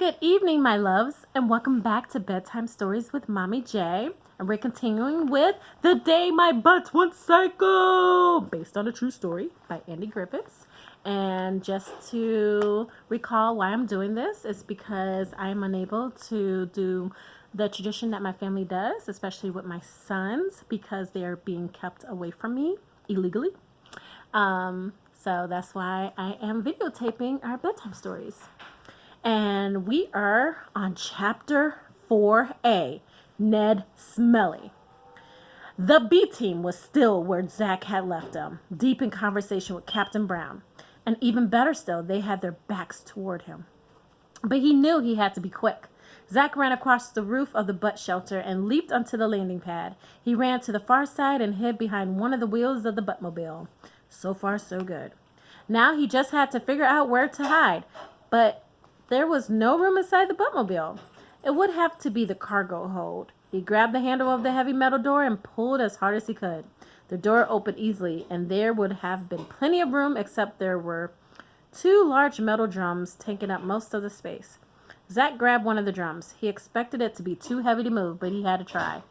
Good evening, my loves, and welcome back to Bedtime Stories with Mommy J. And we're continuing with The Day My Butt Went Psycho, based on a true story by Andy Griffiths. And just to recall why I'm doing this is because I'm unable to do the tradition that my family does, especially with my sons, because they are being kept away from me illegally. So that's why I am videotaping our bedtime stories. And we are on chapter 4A, Ned Smelly. The B team was still where Zach had left them, deep in conversation with Captain Brown. And even better still, they had their backs toward him. But he knew he had to be quick. Zach ran across the roof of the butt shelter and leaped onto the landing pad. He ran to the far side and hid behind one of the wheels of the Buttmobile. So far, so good. Now he just had to figure out where to hide. But there was no room inside the Buttmobile. It would have to be the cargo hold. He grabbed the handle of the heavy metal door and pulled as hard as he could. The door opened easily, and there would have been plenty of room except there were two large metal drums taking up most of the space. Zach grabbed one of the drums. He expected it to be too heavy to move, but he had to try.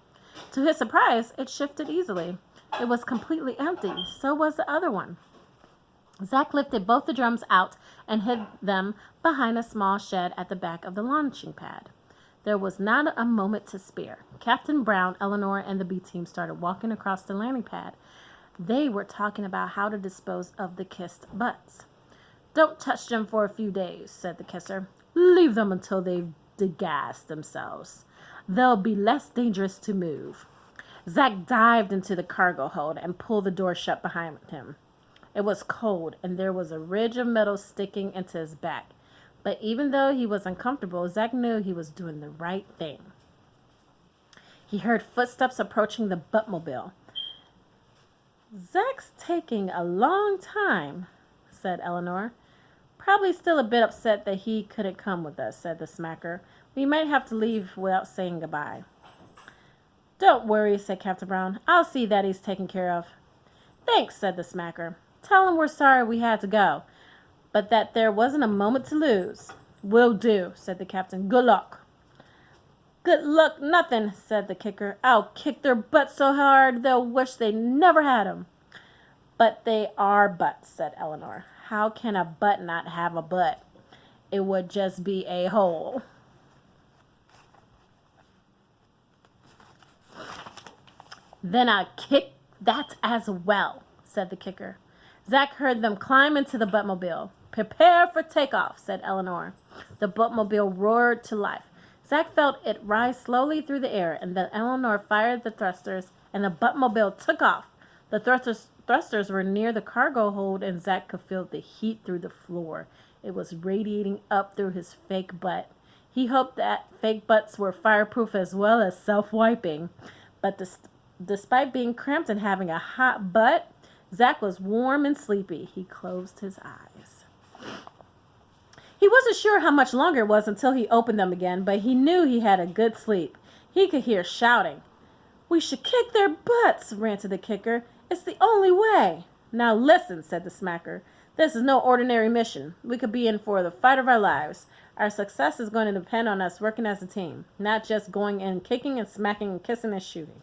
To his surprise, it shifted easily. It was completely empty. So was the other one. Zach lifted both the drums out and hid them behind a small shed at the back of the launching pad. There was not a moment to spare. Captain Brown, Eleanor, and the B team started walking across the landing pad. They were talking about how to dispose of the kissed butts. "Don't touch them for a few days," said the kisser. "Leave them until they've degassed themselves. They'll be less dangerous to move." Zach dived into the cargo hold and pulled the door shut behind him. It was cold, and there was a ridge of metal sticking into his back. But even though he was uncomfortable, Zach knew he was doing the right thing. He heard footsteps approaching the Buttmobile. "Zach's taking a long time," said Eleanor. "Probably still a bit upset that he couldn't come with us," said the smacker. "We might have to leave without saying goodbye." "Don't worry," said Captain Brown. "I'll see that he's taken care of." "Thanks," said the smacker. "Tell him we're sorry we had to go, but that there wasn't a moment to lose." "Will do," said the captain. "Good luck." "Good luck nothing," said the kicker. "I'll kick their butts so hard they'll wish they never had 'em." "But they are butts," said Eleanor. "How can a butt not have a butt? It would just be a hole." "Then I'll kick that as well," said the kicker. Zach heard them climb into the Buttmobile. "Prepare for takeoff," said Eleanor. The Buttmobile roared to life. Zach felt it rise slowly through the air, and then Eleanor fired the thrusters, and the Buttmobile took off. The thrusters were near the cargo hold, and Zach could feel the heat through the floor. It was radiating up through his fake butt. He hoped that fake butts were fireproof as well as self-wiping. But despite being cramped and having a hot butt, Zach was warm and sleepy. He closed his eyes. He wasn't sure how much longer it was until he opened them again, but he knew he had a good sleep. He could hear shouting. "We should kick their butts," ranted the kicker. "It's the only way." "Now listen," said the smacker. "This is no ordinary mission. We could be in for the fight of our lives. Our success is going to depend on us working as a team, not just going in kicking and smacking and kissing and shooting.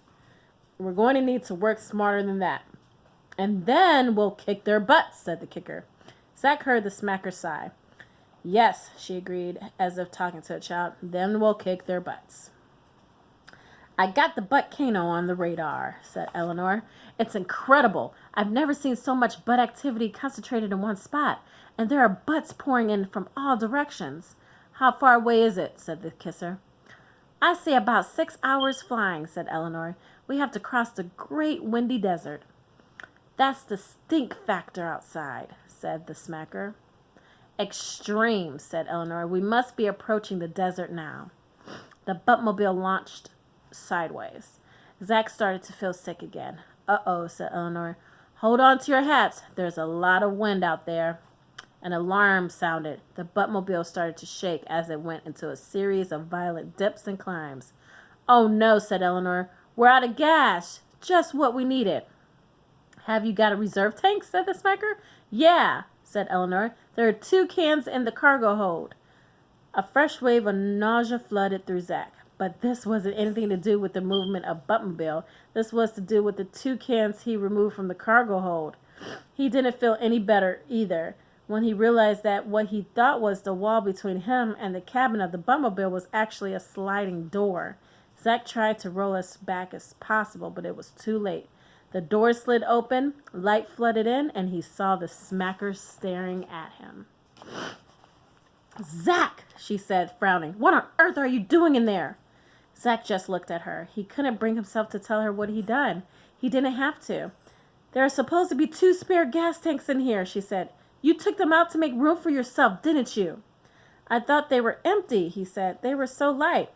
We're going to need to work smarter than that. And then we'll kick their butts," said the kicker. Zach heard the smacker sigh. "Yes," she agreed, as if talking to a child. "Then we'll kick their butts." "I got the butt-cano on the radar," said Eleanor. "It's incredible. I've never seen so much butt activity concentrated in one spot. And there are butts pouring in from all directions." "How far away is it?" said the kisser. "I say about 6 hours flying," said Eleanor. "We have to cross the great windy desert." "That's the stink factor outside," said the smacker. "Extreme," said Eleanor. "We must be approaching the desert now." The Buttmobile launched sideways. Zach started to feel sick again. "Uh-oh," said Eleanor. "Hold on to your hats. There's a lot of wind out there." An alarm sounded. The Buttmobile started to shake as it went into a series of violent dips and climbs. "Oh no," said Eleanor. "We're out of gas. Just what we needed." "Have you got a reserve tank?" said the smacker. "Yeah," said Eleanor. "There are 2 cans in the cargo hold." A fresh wave of nausea flooded through Zach. But this wasn't anything to do with the movement of Buttmobile. This was to do with the 2 cans he removed from the cargo hold. He didn't feel any better either when he realized that what he thought was the wall between him and the cabin of the Buttmobile was actually a sliding door. Zach tried to roll as back as possible, but it was too late. The door slid open, light flooded in, and he saw the smackers staring at him. "Zach," she said, frowning, "what on earth are you doing in there?" Zach just looked at her. He couldn't bring himself to tell her what he'd done. He didn't have to. "There are supposed to be 2 spare gas tanks in here," she said. "You took them out to make room for yourself, didn't you?" "I thought they were empty," he said. "They were so light."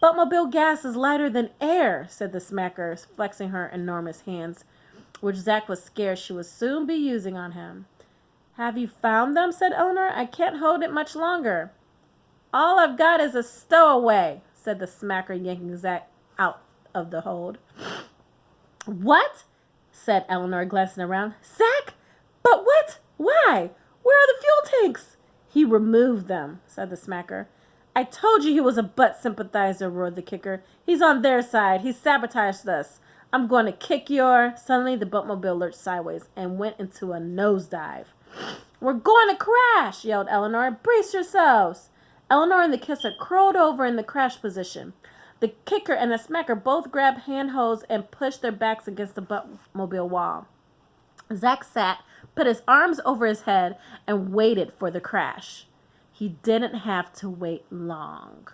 "Buttmobile gas is lighter than air," said the smacker, flexing her enormous hands, which Zach was scared she would soon be using on him. "Have you found them?" said Eleanor. "I can't hold it much longer." "All I've got is a stowaway," said the smacker, yanking Zach out of the hold. "What?" said Eleanor, glancing around. "Zach? But what? Why? Where are the fuel tanks?" "He removed them," said the smacker. "I told you he was a butt sympathizer," roared the kicker. "He's on their side. He sabotaged us. I'm going to kick your—" Suddenly, the Buttmobile lurched sideways and went into a nosedive. "We're going to crash!" yelled Eleanor. "Brace yourselves!" Eleanor and the kisser curled over in the crash position. The kicker and the smacker both grabbed handholds and pushed their backs against the Buttmobile wall. Zach sat, put his arms over his head, and waited for the crash. He didn't have to wait long.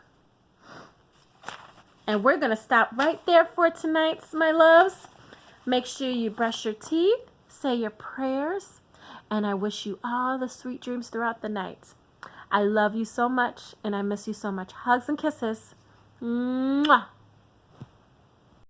And we're going to stop right there for tonight, my loves. Make sure you brush your teeth, say your prayers, and I wish you all the sweet dreams throughout the night. I love you so much, and I miss you so much. Hugs and kisses. Mwah.